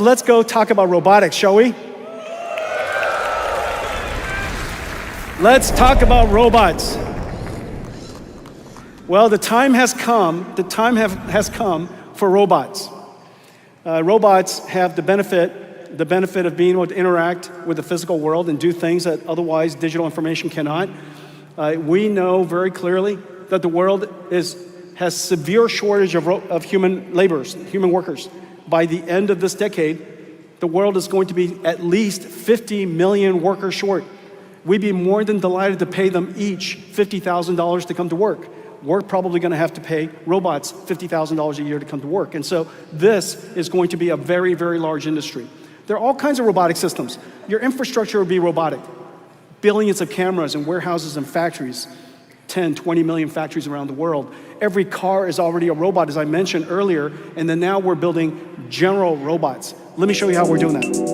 so let's go talk about robotics, shall we? Let's talk about robots. Well, the time has come for robots. Robots have the benefit of being able to interact with the physical world and do things that otherwise digital information cannot. We know very clearly that the world has severe shortage of human laborers, human workers. By the end of this decade, the world is going to be at least 50 million workers short. We'd be more than delighted to pay them each $50,000 to come to work. We're probably going to have to pay robots $50,000 a year to come to work. And so this is going to be a very, very large industry. There are all kinds of robotic systems. Your infrastructure will be robotic. Billions of cameras in warehouses and factories, 10, 20 million factories around the world. Every car is already a robot, as I mentioned earlier, and then now we're building general robots. Let me show you how we're doing that.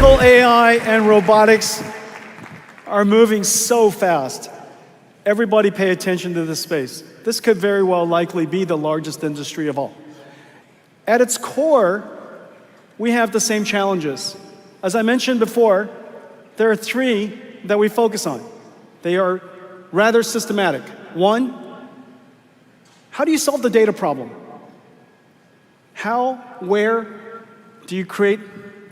Physical AI and robotics are moving so fast. Everybody pay attention to this space. This could very well likely be the largest industry of all. At its core, we have the same challenges. As I mentioned before, there are three that we focus on. They are rather systematic. One, how do you solve the data problem? How, where do you create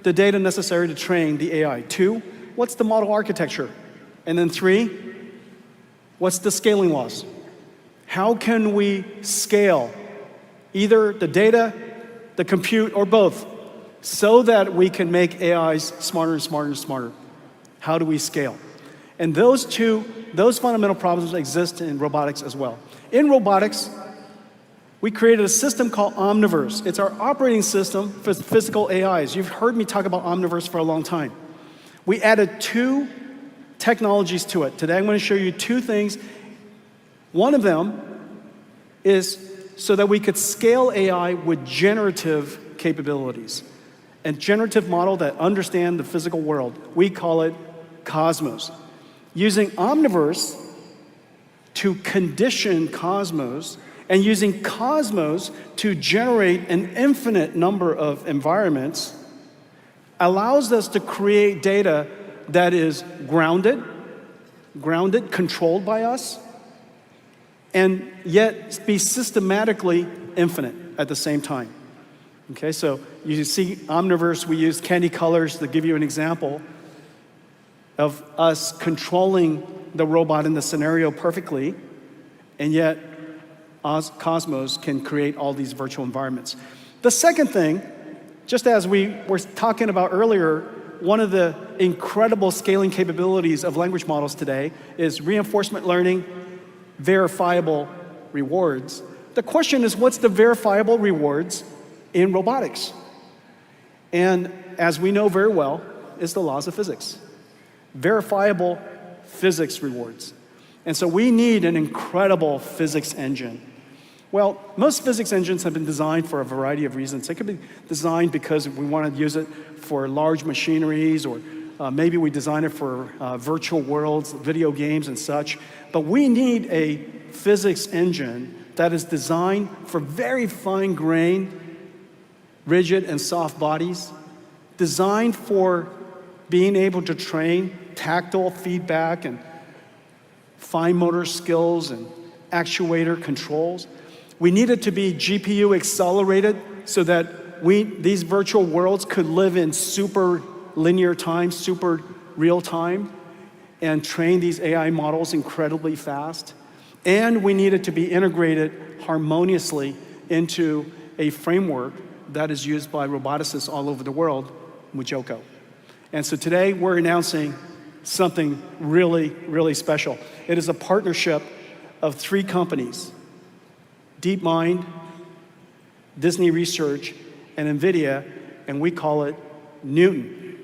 the data necessary to train the AI? Two, what's the model architecture? And then three, what's the scaling laws? How can we scale either the data, the compute, or both so that we can make AIs smarter and smarter and smarter? How do we scale? And those fundamental problems exist in robotics as well. In robotics, we created a system called Omniverse. It's our operating system for physical AIs. You've heard me talk about Omniverse for a long time. We added two technologies to it. Today I'm going to show you two things. One of them is so that we could scale AI with generative capabilities. A generative model that understands the physical world. We call it Cosmos. Using Omniverse to condition Cosmos and using Cosmos to generate an infinite number of environments allows us to create data that is grounded, controlled by us, and yet be systematically infinite at the same time. Okay, so you see Omniverse, we use candy colors to give you an example of us controlling the robot in the scenario perfectly, and yet Cosmos can create all these virtual environments. The second thing, just as we were talking about earlier, one of the incredible scaling capabilities of language models today is reinforcement learning, verifiable rewards. The question is, what's the verifiable rewards in robotics? And as we know very well, it's the laws of physics. Verifiable physics rewards. And so we need an incredible physics engine. Well, most physics engines have been designed for a variety of reasons. They could be designed because we want to use it for large machineries, or maybe we design it for virtual worlds, video games and such. But we need a physics engine that is designed for very fine-grained, rigid and soft bodies, designed for being able to train tactile feedback and fine motor skills and actuator controls. We need it to be GPU accelerated so that these virtual worlds could live in super linear time, super real time, and train these AI models incredibly fast. And we need it to be integrated harmoniously into a framework that is used by roboticists all over the world, Mujoko. And so today we're announcing something really, really special. It is a partnership of three companies: DeepMind, Disney Research, and NVIDIA, and we call it Newton.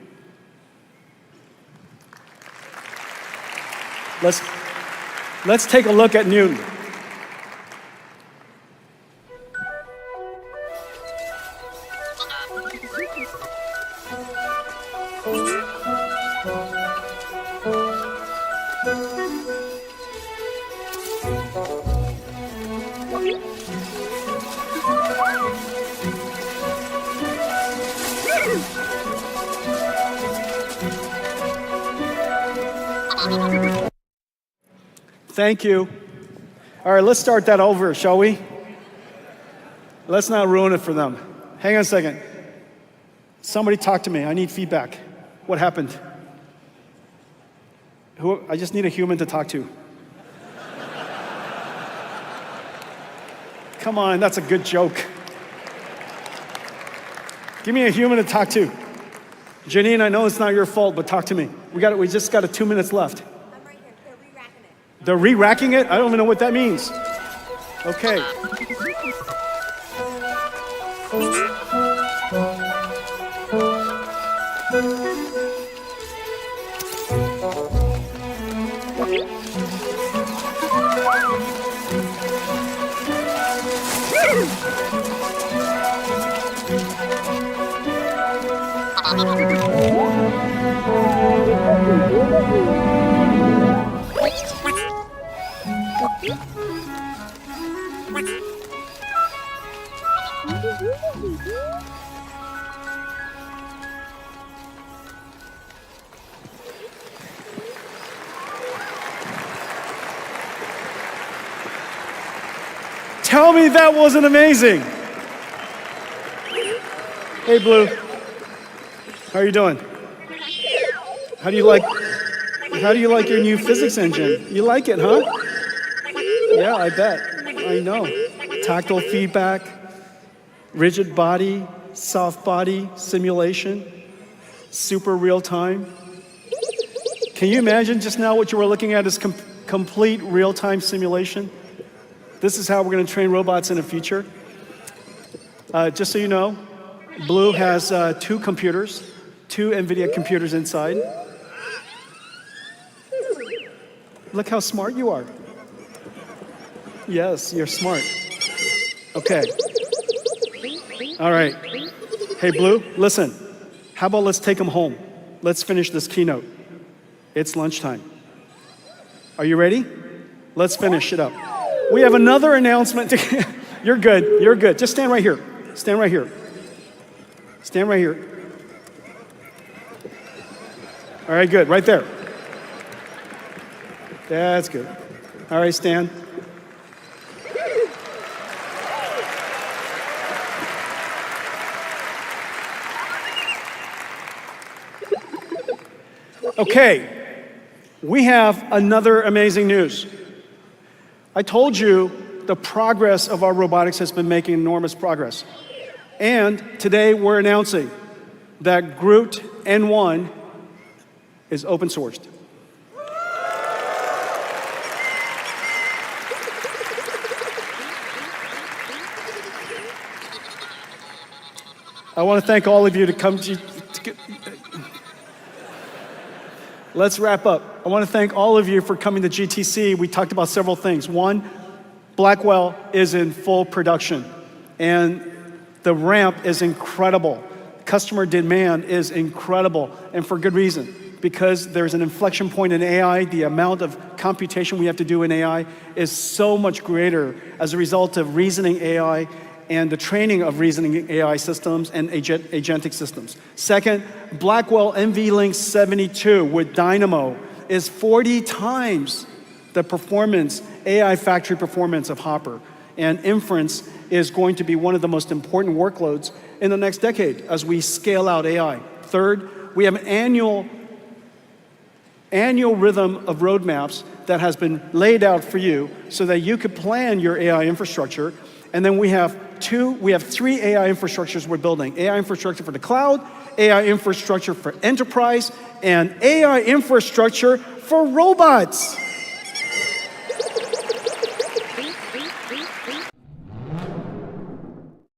Let's take a look at Newton. Thank you. All right, let's start that over, shall we? Let's not ruin it for them. Hang on a second. Somebody talk to me. I need feedback. What happened? I just need a human to talk to. Come on, that's a good joke. Give me a human to talk to. Janine, I know it's not your fault, but talk to me. We just got 2 minutes left. I'm right here. They're re-racking it. They're re-racking it? I don't even know what that means. Okay. Tell me that wasn't amazing. Hey, Blue. How are you doing? How do you like your new physics engine? You like it, huh? Yeah, I bet. I know. Tactile feedback, rigid body, soft body simulation, super real time. Can you imagine just now what you were looking at is complete real time simulation? This is how we're going to train robots in the future. Just so you know, Blue has 2 computers, 2 NVIDIA computers inside. Look how smart you are. Yes, you're smart. Okay. All right. Hey, Blue, listen. How about let's take them home? Let's finish this keynote. It's lunchtime. Are you ready? Let's finish it up. We have another announcement. You're good. You're good. Just stand right here. Stand right here. Stand right here. All right, good. Right there. That's good. All right, stand. Okay, we have another amazing news. I told you the progress of our robotics has been making enormous progress. And today we're announcing that Groot N1 is open sourced. I want to thank all of you to come let's wrap up. I want to thank all of you for coming to GTC. We talked about several things. One, Blackwell is in full production, and the ramp is incredible. Customer demand is incredible, and for good reason, because there's an inflection point in AI. The amount of computation we have to do in AI is so much greater as a result of reasoning AI and the training of reasoning AI systems and agentic systems. Second, Blackwell NVLink 72 with Dynamo is 40 times the performance, AI factory performance of Hopper. And inference is going to be one of the most important workloads in the next decade as we scale out AI. Third, we have an annual rhythm of roadmaps that has been laid out for you so that you could plan your AI infrastructure. And then we have 3 AI infrastructures we're building. AI infrastructure for the cloud, AI infrastructure for enterprise, and AI infrastructure for robots.